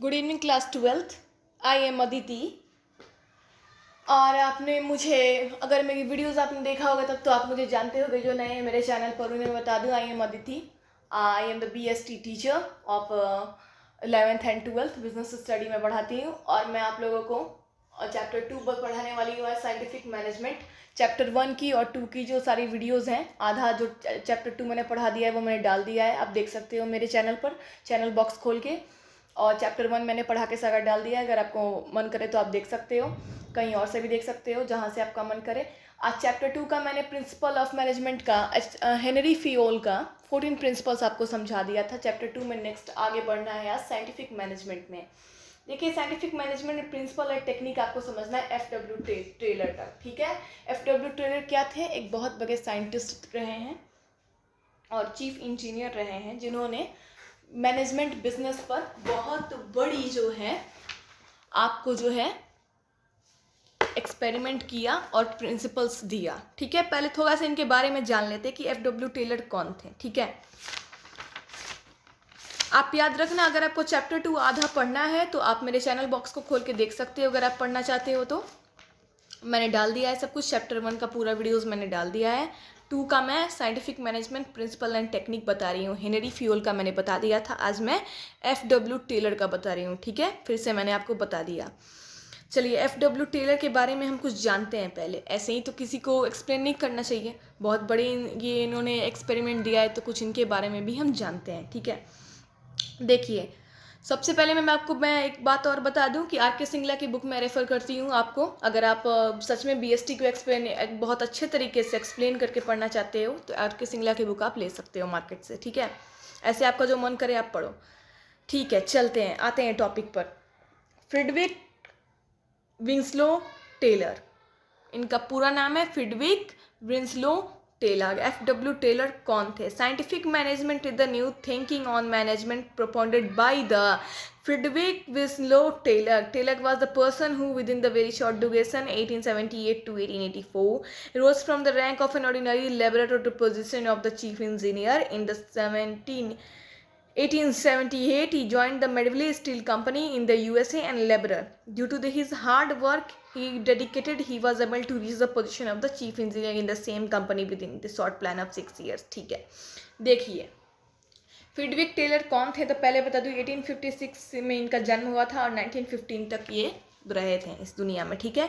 Good evening class 12th। I am Aditi. और आपने मुझे, अगर मेरी वीडियोस आपने देखा होगा तब तो आप मुझे जानते होंगे। जो नए हैं मेरे चैनल पर उन्हें बता दूं, I am Aditi. I am the BST teacher of 11th and 12th business study में पढ़ाती हूँ। और मैं आप लोगों को चैप्टर 2 पर पढ़ाने वाली हूँ, साइंटिफिक मैनेजमेंट। चैप्टर 1 की और 2 की जो सारी वीडियोज़ हैं, आधा जो चैप्टर 2 मैंने पढ़ा दिया है वो मैंने डाल दिया है, आप देख सकते हो मेरे चैनल पर, चैनल बॉक्स खोल के। और चैप्टर 1 मैंने पढ़ा के सारा डाल दिया है, अगर आपको मन करे तो आप देख सकते हो, कहीं और से भी देख सकते हो, जहाँ से आपका मन करे। आज चैप्टर 2 का मैंने प्रिंसिपल ऑफ मैनेजमेंट का, हेनरी फियोल का 14 प्रिंसिपल्स आपको समझा दिया था। चैप्टर 2 में नेक्स्ट आगे बढ़ना है आज साइंटिफिक मैनेजमेंट में। देखिए, साइंटिफिक मैनेजमेंट में प्रिंसिपल और टेक्निक आपको समझना है FW टेलर का, ठीक है। FW टेलर क्या थे? एक बहुत बड़े साइंटिस्ट रहे हैं और चीफ इंजीनियर रहे हैं, जिन्होंने मैनेजमेंट बिजनेस पर बहुत बड़ी जो है आपको जो है एक्सपेरिमेंट किया और प्रिंसिपल्स दिया, ठीक है। पहले थोड़ा सा इनके बारे में जान लेते कि FW टेलर कौन थे, ठीक है। आप याद रखना, अगर आपको चैप्टर 2 आधा पढ़ना है तो आप मेरे चैनल बॉक्स को खोल के देख सकते हो, अगर आप पढ़ना चाहते हो तो। मैंने डाल दिया है सब कुछ, चैप्टर 1 का पूरा वीडियोस मैंने डाल दिया है। 2 का मैं scientific management principle and technique बता रही हूँ। हेनरी फ्यूल का मैंने बता दिया था, आज मैं FW टेलर का बता रही हूँ, ठीक है। फिर से मैंने आपको बता दिया। चलिए, FW टेलर के बारे में हम कुछ जानते हैं पहले। ऐसे ही तो किसी को एक्सप्लेन नहीं करना चाहिए, बहुत बड़े ये इन्होंने एक्सपेरिमेंट दिया है तो कुछ इनके बारे में भी हम जानते हैं, ठीक है। देखिए, सबसे पहले मैं एक बात और बता दूं कि RK सिंगला की बुक मैं रेफ़र करती हूँ आपको। अगर आप सच में BST को बहुत अच्छे तरीके से एक्सप्लेन करके पढ़ना चाहते हो तो RK सिंगला की बुक आप ले सकते हो मार्केट से, ठीक है। ऐसे आपका जो मन करे आप पढ़ो, ठीक है। चलते हैं, आते हैं टॉपिक पर। फ्रिडविक विंस्लो टेलर, इनका पूरा नाम है Frederick Winslow Taylor. FW Taylor कौन थे? Scientific management is the new thinking on management proponed by the Friedrich Winslow Taylor. Taylor was the person who, within the very short duration 1878 to 1884, rose from the rank of an ordinary laborer to the position of the chief engineer. In the 1878, he joined the Medley Steel Company in the USA and laborer. Due to his hard work he was able to reach the position of the chief engineer in the same company within the short plan of 6 years. ठीक है, देखिए फ्रिडविक Taylor कौन थे तो पहले बता दूं, 1856 में इनका जन्म हुआ था और 1915 तक ये रहे थे इस दुनिया में, ठीक है।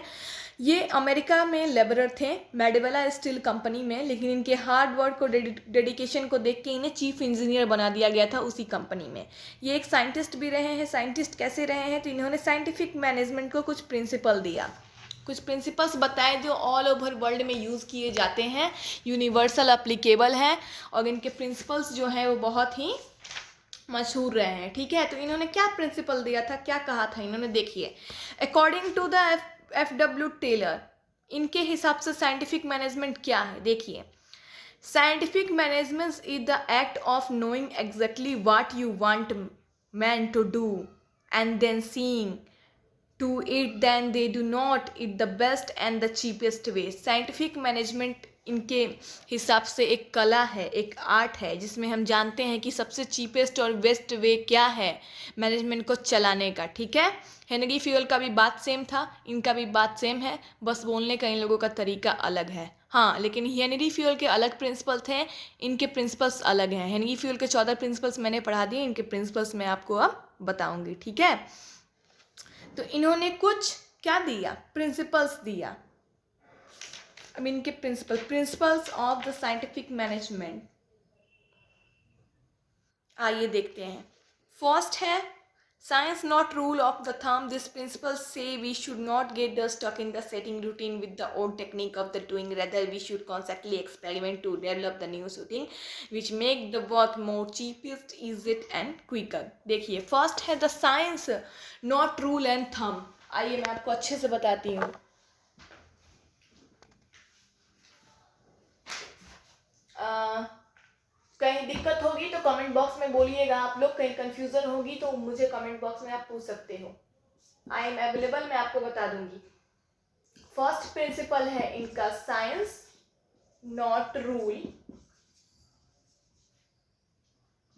ये अमेरिका में लेबरर थे मेडवेला स्टील कंपनी में, लेकिन इनके हार्ड वर्क और डेडिकेशन को देख के इन्हें चीफ इंजीनियर बना दिया गया था उसी कंपनी में। ये एक साइंटिस्ट भी रहे हैं। साइंटिस्ट कैसे रहे हैं? तो इन्होंने साइंटिफिक मैनेजमेंट को कुछ प्रिंसिपल दिया, कुछ प्रिंसिपल्स बताए जो ऑल ओवर वर्ल्ड में यूज़ किए जाते हैं, यूनिवर्सल अप्लीकेबल हैं, और इनके प्रिंसिपल्स जो हैं वो बहुत ही मशहूर रहे हैं, ठीक है। तो इन्होंने क्या प्रिंसिपल दिया था, क्या कहा था इन्होंने? देखिए, according to the FW Taylor, इनके हिसाब से साइंटिफिक मैनेजमेंट क्या है? देखिए, scientific management is the act of knowing exactly what you want man to do and then seeing to it then they do not it the best and the cheapest way. Scientific management इनके हिसाब से एक कला है, एक art है, जिसमें हम जानते हैं कि सबसे चीपेस्ट और बेस्ट वे क्या है मैनेजमेंट को चलाने का, ठीक है। हेनरी फ्यूल का भी बात सेम था, इनका भी बात सेम है, बस बोलने का इन लोगों का तरीका अलग है। हाँ, लेकिन हेनरी फ्यूल के अलग प्रिंसिपल थे, इनके प्रिंसिपल्स अलग हैं। हेनरी फ्यूल के 14 प्रिंसिपल्स मैंने पढ़ा दिए, इनके प्रिंसिपल्स मैं आपको अब बताऊंगी, ठीक है। तो इन्होंने कुछ क्या दिया? प्रिंसिपल्स दिया। अब इनके principles of the scientific management आइए देखते हैं। फर्स्ट है science not rule of the thumb. This principle से we should not get stuck in the setting routine with the old technique of the doing. Rather, we should constantly experiment to develop the new routine which make the work more cheapest, easier and quicker. देखिए, first है the science not rule and thumb. आइए मैं आपको अच्छे से बताती हूँ. कहीं दिक्कत होगी तो कमेंट बॉक्स में बोलिएगा आप लोग. कहीं कंफ्यूजन होगी तो मुझे कमेंट बॉक्स में आप पूछ सकते हो. आई एम अवेलेबल, मैं आपको बता दूंगी. फर्स्ट प्रिंसिपल है इनका science not rule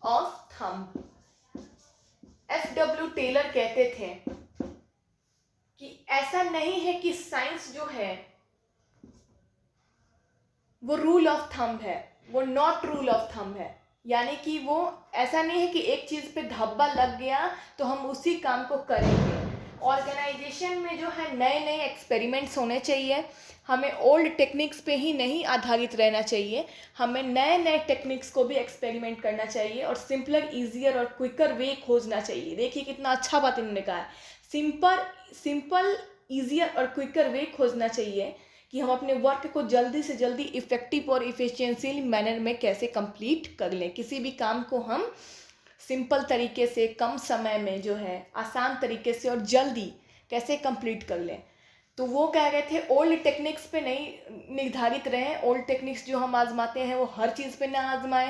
of thumb. F.W. Taylor कहते थे कि ऐसा नहीं है कि साइंस जो है वो रूल ऑफ थंब है, वो नॉट रूल ऑफ थंब है। यानी कि वो ऐसा नहीं है कि एक चीज़ पे धब्बा लग गया तो हम उसी काम को करेंगे। ऑर्गेनाइजेशन में जो है नए नए एक्सपेरिमेंट्स होने चाहिए, हमें ओल्ड टेक्निक्स पे ही नहीं आधारित रहना चाहिए, हमें नए नए टेक्निक्स को भी एक्सपेरिमेंट करना चाहिए और सिंपलर, ईजियर और क्विकर वे खोजना चाहिए। देखिए कितना अच्छा बात इन्होंने कहा है, सिंपल ईजियर और क्विकर वे खोजना चाहिए कि हम अपने वर्क को जल्दी से जल्दी इफ़ेक्टिव और इफ़िशियंसी मैनर में कैसे कंप्लीट कर लें। किसी भी काम को हम सिंपल तरीके से, कम समय में जो है आसान तरीके से और जल्दी कैसे कंप्लीट कर लें। तो वो कह रहे थे ओल्ड टेक्निक्स पे नहीं निर्धारित रहें, ओल्ड टेक्निक्स जो हम आजमाते हैं वो हर चीज़ पे ना आजमाएं,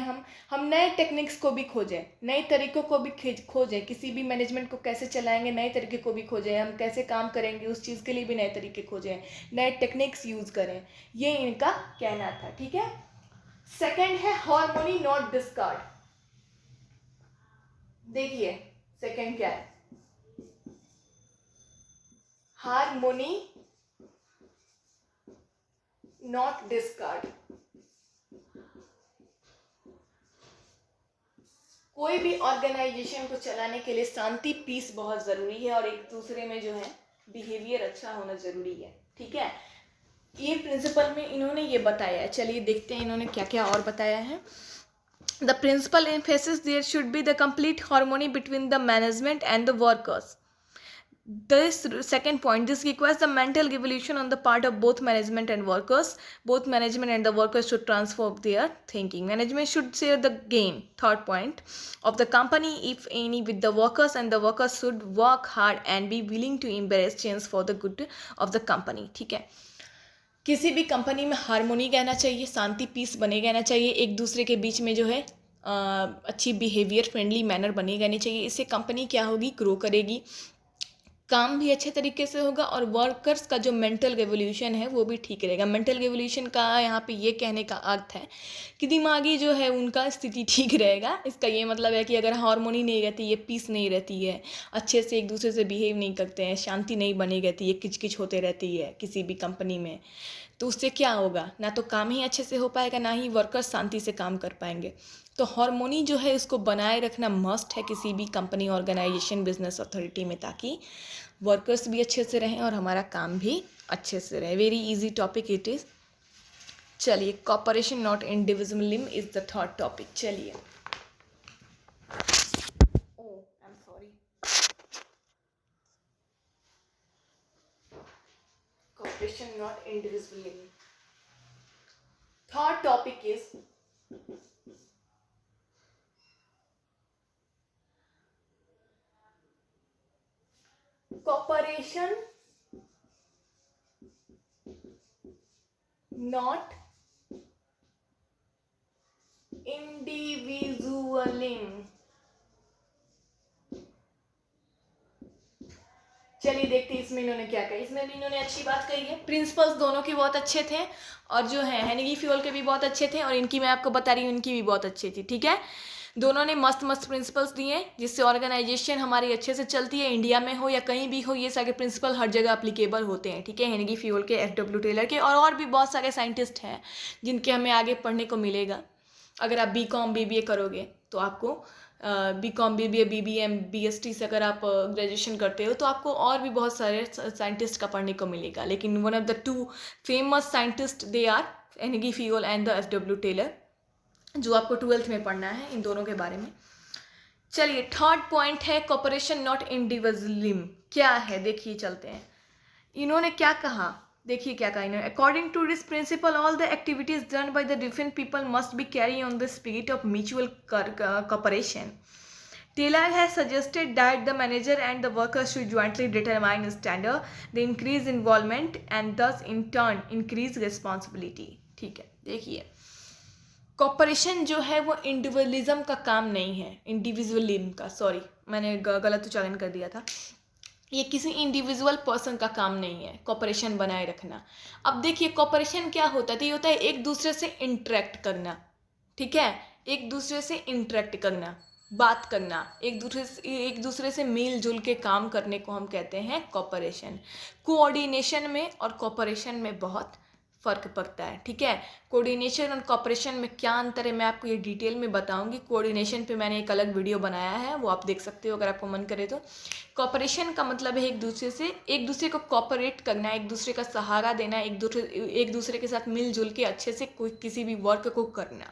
हम नए टेक्निक्स को भी खोजें, नए तरीक़ों को भी खोजें। किसी भी मैनेजमेंट को कैसे चलाएंगे नए तरीके को भी खोजें, हम कैसे काम करेंगे उस चीज़ के लिए भी नए तरीके खोजें, नए टेक्निक्स यूज़ करें, ये इनका कहना था। ठीक है, सेकेंड है हार्मोनी नॉट डिस्कार्ड। देखिए सेकेंड क्या है, हार्मोनी नॉट डिस्कार्ड। कोई भी ऑर्गेनाइजेशन को चलाने के लिए शांति, पीस बहुत ज़रूरी है और एक दूसरे में जो है बिहेवियर अच्छा होना ज़रूरी है। ठीक है, ये प्रिंसिपल में इन्होंने ये बताया है। चलिए देखते हैं इन्होंने क्या क्या और बताया है। The principal emphasis there should be the complete harmony between the management and the workers. This second point, this requires the mental revolution on the part of both management and workers. Both management and the workers should transform their thinking. Management should share the gain, third point, of the company, if any, with the workers, and the workers should work hard and be willing to embrace change for the good of the company. ठीक है, किसी भी company में harmony रहना चाहिए, शांति, piece बने रहना चाहिए, एक दूसरे के बीच में जो है अच्छी बिहेवियर, फ्रेंडली मैनर बनी रहनी चाहिए। इससे कंपनी क्या होगी, ग्रो करेगी, काम भी अच्छे तरीके से होगा और वर्कर्स का जो मेंटल रेवोल्यूशन है वो भी ठीक रहेगा। मेंटल रेवोल्यूशन का यहाँ पे ये कहने का अर्थ है कि दिमागी जो है उनका स्थिति ठीक रहेगा। इसका ये मतलब है कि अगर हार्मोनी नहीं रहती है, पीस नहीं रहती है, अच्छे से एक दूसरे से बिहेव नहीं करते हैं, शांति नहीं बनी रहती है, किचकिच होते रहती है किसी भी कंपनी में, तो उससे क्या होगा, ना तो काम ही अच्छे से हो पाएगा, ना ही वर्कर्स शांति से काम कर पाएंगे। तो हार्मोनी जो है इसको बनाए रखना मस्ट है किसी भी कंपनी, ऑर्गेनाइजेशन, बिजनेस अथॉरिटी में, ताकि वर्कर्स भी अच्छे से रहें और हमारा काम भी अच्छे से रहे। Very easy topic it is. चलिए, cooperation not individualism is the third topic. चलिए, I am sorry, cooperation not individualism. Third topic is cooperation not individualism। चलिए देखते हैं इसमें इन्होंने क्या कहा। इसमें भी इन्होंने अच्छी बात कही है। प्रिंसिपल्स दोनों के बहुत अच्छे थे और जो है हेनरी फ्यूल के भी बहुत अच्छे थे और इनकी मैं आपको बता रही हूँ इनकी भी बहुत अच्छी थी। ठीक है, दोनों ने मस्त मस्त प्रिंसिपल्स दिए जिससे ऑर्गेनाइजेशन हमारी अच्छे से चलती है, इंडिया में हो या कहीं भी हो, ये सारे प्रिंसिपल हर जगह अप्लीकेबल होते हैं। ठीक है, हेनरी फ्यूल के, एफ.डब्ल्यू. टेलर के और भी बहुत सारे साइंटिस्ट हैं जिनके हमें आगे पढ़ने को मिलेगा। अगर आप BCom BBA करोगे तो आपको BCom BBA BBM BST से अगर आप ग्रेजुएशन करते हो तो आपको और भी बहुत सारे साइंटिस्ट का पढ़ने को मिलेगा। लेकिन one of the two famous scientist they are Henry Fayol and the F W. Taylor, जो आपको 12th में पढ़ना है इन दोनों के बारे में। चलिए, थर्ड पॉइंट है कॉपरेशन नॉट इंडिविजुअलिज्म। क्या है देखिए, चलते हैं इन्होंने क्या कहा। देखिए क्या कहा इन्होंने, according to this principle all the activities done by the different people must be carry on the spirit of mutual cooperation. Taylor has suggested that the manager and the workers should jointly determine standard, the increase involvement and thus in turn increase responsibility. ठीक है, देखिए corporation जो है वो individualism का काम नहीं है, इंडिविजुअलिज्म का, सॉरी मैंने गलत उच्चारण कर दिया था, ये किसी इंडिविजुअल पर्सन का काम नहीं है कॉपरेशन बनाए रखना। अब देखिए कॉपरेशन क्या होता है, तो ये होता है एक दूसरे से इंटरेक्ट करना। ठीक है, एक दूसरे से इंटरेक्ट करना। बात करना, एक दूसरे से मिल जुल के काम करने को हम कहते हैं कोऑपरेशन। कोऑर्डिनेशन में और कोऑपरेशन में बहुत फ़र्क पड़ता है, ठीक है। कोऑर्डिनेशन और कोऑपरेशन में क्या अंतर है मैं आपको ये डिटेल में बताऊंगी। कोऑर्डिनेशन पे मैंने एक अलग वीडियो बनाया है, वो आप देख सकते हो अगर आपको मन करे तो। कोऑपरेशन का मतलब है एक दूसरे को कोऑपरेट करना, एक दूसरे का सहारा देना, एक दूसरे के साथ मिलजुल के अच्छे से कोई किसी भी वर्क को करना।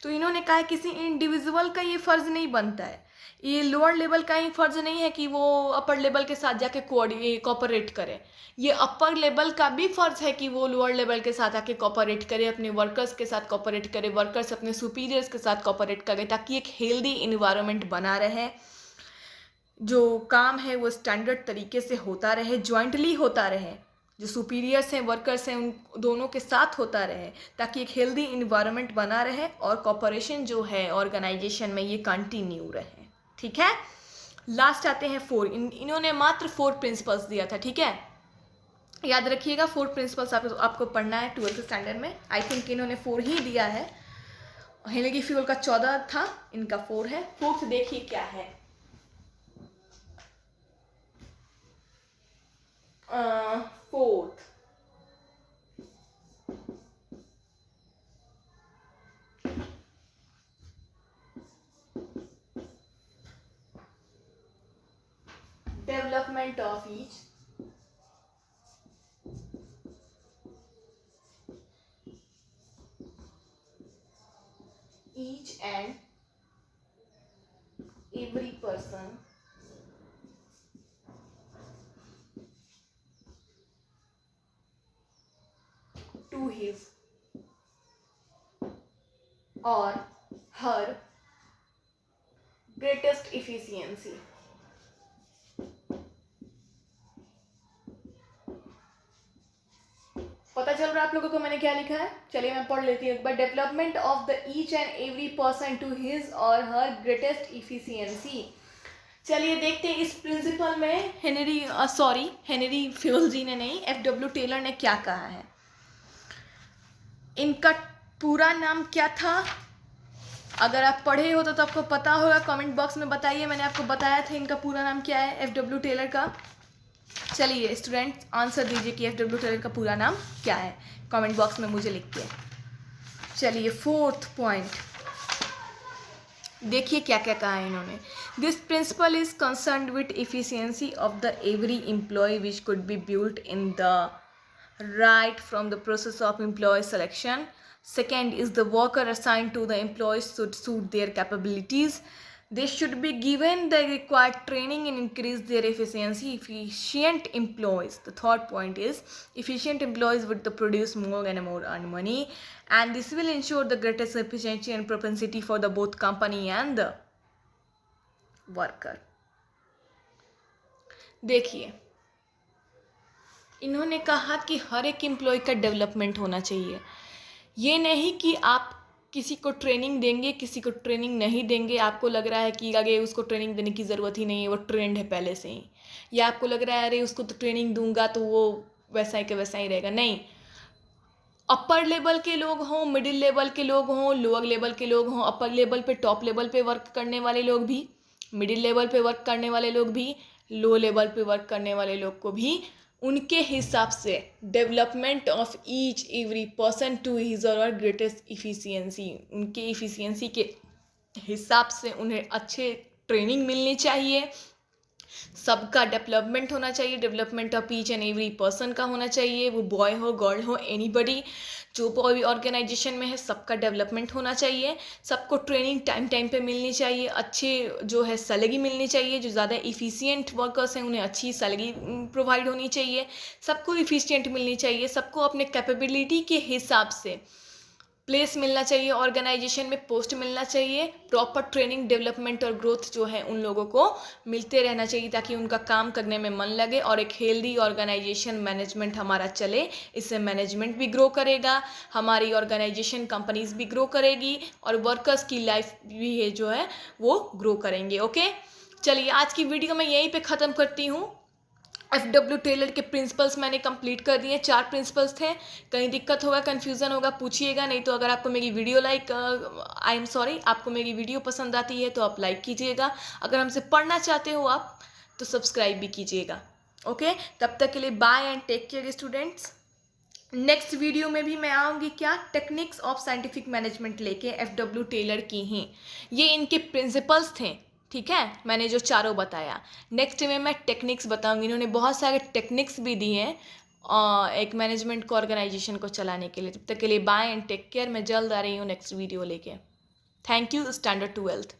तो इन्होंने कहा है किसी इंडिविजुअल का ये फ़र्ज़ नहीं बनता है, ये लोअर लेवल का ही फ़र्ज़ नहीं है कि वो अपर लेवल के साथ जाके कोऑपरेट करे। ये अपर लेवल का भी फ़र्ज़ है कि वो लोअर लेवल के साथ आके कोऑपरेट करे, अपने वर्कर्स के साथ कोऑपरेट करे, वर्कर्स अपने सुपीरियर्स के साथ कोऑपरेट करे, ताकि एक हेल्दी इन्वायरमेंट बना रहे, जो काम है वो स्टैंडर्ड तरीके से होता रहे, जॉइंटली होता रहे, जो सुपीरियर्स हैं वर्कर्स हैं उन दोनों के साथ होता रहे, ताकि एक हेल्दी इन्वायरमेंट बना रहे और कोऑपरेशन जो है ऑर्गेनाइजेशन में ये कंटिन्यू रहे, ठीक है। लास्ट आते हैं 4। इन्होंने मात्र 4 प्रिंसिपल्स दिया था, ठीक है। याद रखिएगा 4 प्रिंसिपल्स आपको पढ़ना है 12th स्टैंडर्ड में। आई थिंक इन्होंने 4 ही दिया है। हेनरी फ्यूल का 14 था, इनका 4 है। 4th देखिए क्या है। Fourth, development of each and every person to his or her greatest efficiency। पता चल रहा है आप लोगों को मैंने क्या लिखा है? चलिए मैं पढ़ लेती हूँ एक बार। Development of the each and every person to his और हर ग्रेटेस्ट इफिशियंसी। चलिए देखते हैं इस प्रिंसिपल में हेनरी फ्यूल जी ने नहीं, FW टेलर ने क्या कहा है। इनका पूरा नाम क्या था? अगर आप पढ़े हो तो आपको पता होगा, कमेंट बॉक्स में बताइए। मैंने आपको बताया था इनका पूरा नाम क्या है FW टेलर का। चलिए स्टूडेंट्स आंसर दीजिए कि FW टेलर का पूरा नाम क्या है, कमेंट बॉक्स में मुझे लिख के। चलिए 4th पॉइंट देखिए क्या क्या कहा है इन्होंने। This principle is concerned with efficiency of the every employee which could be built in the right from the process of employee selection. Second is the worker assigned to the employees should suit their capabilities. They should be given the required training and increase their efficiency. Efficient employees. The third point is efficient employees would produce more and more earn money, and this will ensure the greatest efficiency and propensity for the both company and the worker. देखिए इन्होंने कहा कि हर एक employ का development होना चाहिए। ये नहीं कि आप किसी को ट्रेनिंग देंगे, किसी को ट्रेनिंग नहीं देंगे, आपको लग रहा है कि आगे उसको ट्रेनिंग देने की ज़रूरत ही नहीं है, वो ट्रेंड है पहले से ही, या आपको लग रहा है अरे उसको तो ट्रेनिंग दूंगा तो वो वैसा ही का वैसा ही रहेगा। नहीं, अपर लेवल के लोग हों, मिडिल लेवल के लोग हों, लोअर लेवल के लोग हों, अपर लेवल पे टॉप लेवल पे वर्क करने वाले लोग भी, मिडिल लेवल पे वर्क करने वाले लोग भी, लो लेवल पे वर्क करने वाले लोग को भी उनके हिसाब से development of each every person to his और ग्रेटेस्ट इफिशियंसी, उनके इफिशियंसी के हिसाब से उन्हें अच्छे ट्रेनिंग मिलनी चाहिए, सबका डेवलपमेंट होना चाहिए, development of each and every person का होना चाहिए, वो बॉय हो गर्ल हो एनीबडी, जो भी ऑर्गेनाइजेशन में है सबका डेवलपमेंट होना चाहिए, सबको ट्रेनिंग टाइम टाइम पे मिलनी चाहिए, अच्छे जो है सैलरी मिलनी चाहिए, जो ज़्यादा इफ़िशियंट वर्कर्स हैं उन्हें अच्छी सैलरी प्रोवाइड होनी चाहिए, सबको इफ़िशियंट मिलनी चाहिए, सबको अपने कैपेबिलिटी के हिसाब से प्लेस मिलना चाहिए, ऑर्गेनाइजेशन में पोस्ट मिलना चाहिए, प्रॉपर ट्रेनिंग डेवलपमेंट और ग्रोथ जो है उन लोगों को मिलते रहना चाहिए ताकि उनका काम करने में मन लगे और एक हेल्दी ऑर्गेनाइजेशन मैनेजमेंट हमारा चले। इससे मैनेजमेंट भी ग्रो करेगा, हमारी ऑर्गेनाइजेशन कंपनीज भी ग्रो करेगी और वर्कर्स की लाइफ भी है जो है वो ग्रो करेंगे। ओके, चलिए आज की वीडियो मैं यहीं पे ख़त्म करती हूँ। FW टेलर के प्रिंसिपल्स मैंने कंप्लीट कर दिए, 4 प्रिंसिपल्स थे। कहीं दिक्कत होगा, कन्फ्यूज़न होगा, पूछिएगा, नहीं तो अगर आपको मेरी वीडियो आपको मेरी वीडियो पसंद आती है तो आप लाइक कीजिएगा। अगर हमसे पढ़ना चाहते हो आप तो सब्सक्राइब भी कीजिएगा। ओके, तब तक के लिए bye and take care students. Next video में भी मैं आऊँगी क्या, टेक्निक्स ऑफ साइंटिफिक मैनेजमेंट लेके FW टेलर की ही, ये इनके प्रिंसिपल्स थे, ठीक है, मैंने जो चारों बताया। नेक्स्ट में मैं टेक्निक्स बताऊंगी, इन्होंने बहुत सारे टेक्निक्स भी दिए हैं एक मैनेजमेंट को, ऑर्गेनाइजेशन को चलाने के लिए। तब तक के लिए बाय एंड टेक केयर। मैं जल्द आ रही हूँ नेक्स्ट वीडियो लेके। Thank you. Standard 12th।